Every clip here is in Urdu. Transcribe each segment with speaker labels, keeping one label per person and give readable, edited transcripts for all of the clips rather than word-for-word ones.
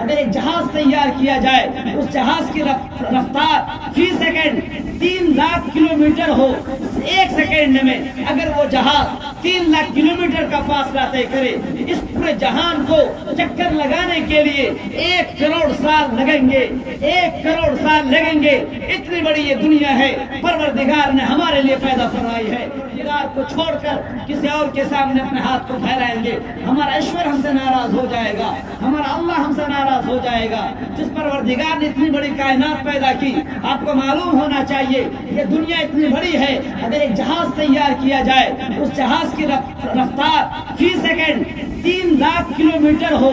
Speaker 1: اگر ایک جہاز تیار کیا جائے، اس جہاز کی رفتار فی سیکنڈ 3 لاکھ کلومیٹر ہو، 1 سیکنڈ میں اگر وہ جہاز 3 لاکھ کلومیٹر کا فاصلہ طے کرے، اس پورے جہان کو چکر لگانے کے لیے 1 کروڑ سال لگیں گے، 1 کروڑ سال لگیں گے۔ اتنی بڑی یہ دنیا ہے پروردگار نے ہمارے لیے پیدا فرمائی ہے۔ رات کو چھوڑ کر کسی اور کے سامنے اپنے ہاتھ کو پھیلائیں گے، ہمارا ایشور ہم سے ناراض ہو جائے گا، ہمارا اللہ ہم سے ناراض ہو جائے گا۔ جس پروردگار نے اتنی بڑی کائنات پیدا کی، آپ کو معلوم ہونا چاہیے یہ دنیا اتنی بڑی ہے، اگر ایک جہاز تیار کیا جائے، اس جہاز کی رفتار فی سیکنڈ 3 لاکھ کلومیٹر ہو،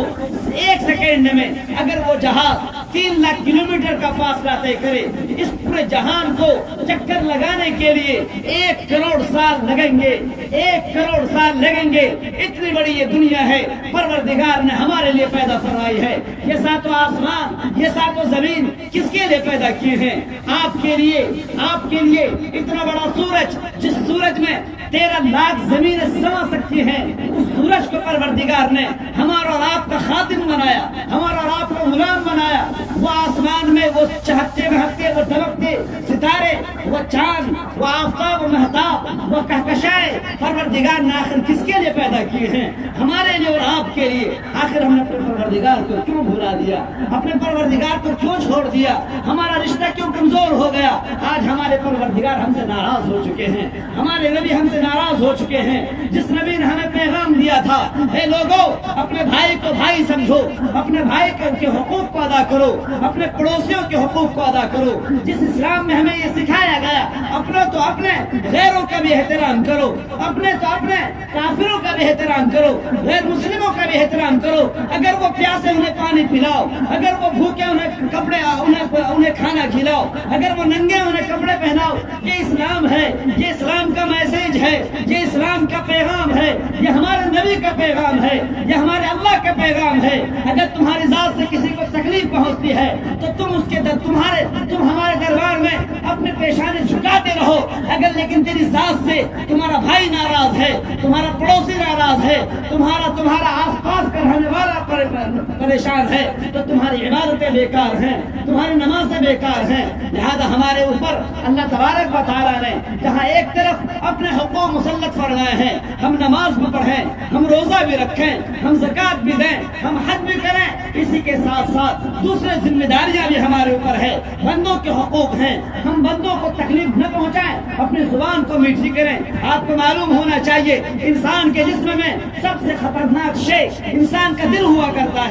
Speaker 1: 1 سیکنڈ میں اگر وہ جہاز 3 لاکھ کلومیٹر کا فاصلہ طے کرے، اس پورے جہان کو چکر لگانے کے لیے 1 کروڑ سال لگیں گے، 1 کروڑ سال لگیں گے۔ اتنی بڑی یہ دنیا ہے پروردگار نے ہمارے لیے پیدا فرمائی ہے۔ یہ ساتوں آسمان، یہ ساتوں زمین کس کے لیے پیدا کیے ہیں؟ آپ کے لیے، آپ کے لیے۔ اتنا بڑا سورج، جس سورج میں 13 لاکھ زمینیں سما سکتی ہیں، اس سورج کو پروردگار نے ہمارا اور آپ کا خادم بنایا، ہمارا اور آپ کا غلام بنایا۔ وہ آسمان میں وہ چہکتے بہکتے، وہ دمکتے ستارے، وہ چاند، وہ آفتاب، وہ مہتاب، وہ کہکشائیں پروردگار نے آخر کس کے لیے پیدا کیے ہیں؟ ہمارے لیے اور آپ کے لیے۔ آخر ہم نے اپنے پروردگار کو کیوں بھلا دیا؟ اپنے پروردگار کو کیوں چھوڑ دیا؟ ہمارا رشتہ کیوں کمزور ہو گیا؟ آج ہمارے پروردگار ہم سے ناراض ہو چکے ہیں، ہمارے نبی ہم سے ناراض ہو چکے ہیں۔ جس نبی نے ہمیں پیغام دیا تھا، اے لوگو اپنے بھائی کو بھائی سمجھو، اپنے بھائی کے حقوق کو ادا کرو، اپنے پڑوسیوں کے حقوق کو ادا کرو۔ جس اسلام میں ہمیں یہ سکھایا گیا، اپنا تو اپنے، غیروں کا بھی احترام کرو، اپنے تو اپنے، کافروں کا بھی احترام کرو، غیر مسلموں کا بھی احترام کرو۔ اگر وہ پیاسے انہیں پانی پلاؤ، اگر وہ بھوکے انہیں کپڑے، انہیں کھانا کھلاؤ، اگر وہ ننگے انہیں کپڑے پہناؤ۔ یہ اسلام ہے، یہ اسلام کا میسج ہے، یہ اسلام کا پیغام ہے، یہ ہمارے نبی کا پیغام ہے، یہ ہمارے اللہ کا پیغام ہے۔ اگر تمہاری ذات سے کسی کو تکلیف پہنچتی ہے تو تم اس کے تم ہمارے دربار میں اپنے پیشانے جھکاتے رہو۔ اگر لیکن تیری ذات سے تمہارا بھائی ناراض ہے، تمہارا پڑوسی ناراض ہے، تمہارا آس پاس کا رہنے والا پریشان ہے، تو تمہاری عبادتیں بیکار ہیں، تمہاری نمازیں بیکار ہیں۔ لہذا ہمارے اوپر اللہ تبارک و تعالیٰ نے جہاں ایک طرف اپنے حقوق مسلط فرمائے ہیں، ہم نماز بھی پڑھیں، ہم روزہ بھی رکھیں، ہم زکوٰۃ بھی دیں، ہم حج بھی کریں، اسی کے ساتھ ساتھ دوسرے ذمہ داریاں بھی ہمارے اوپر ہے، بندوں کے حقوق ہیں، ہم بندوں کو تکلیف نہ پہنچائیں، اپنی زبان کو میٹھی کریں۔ آپ کو معلوم ہونا چاہیے انسان کے جسم میں سب سے خطرناک شے انسان کا دل ہوا کرتا ہے۔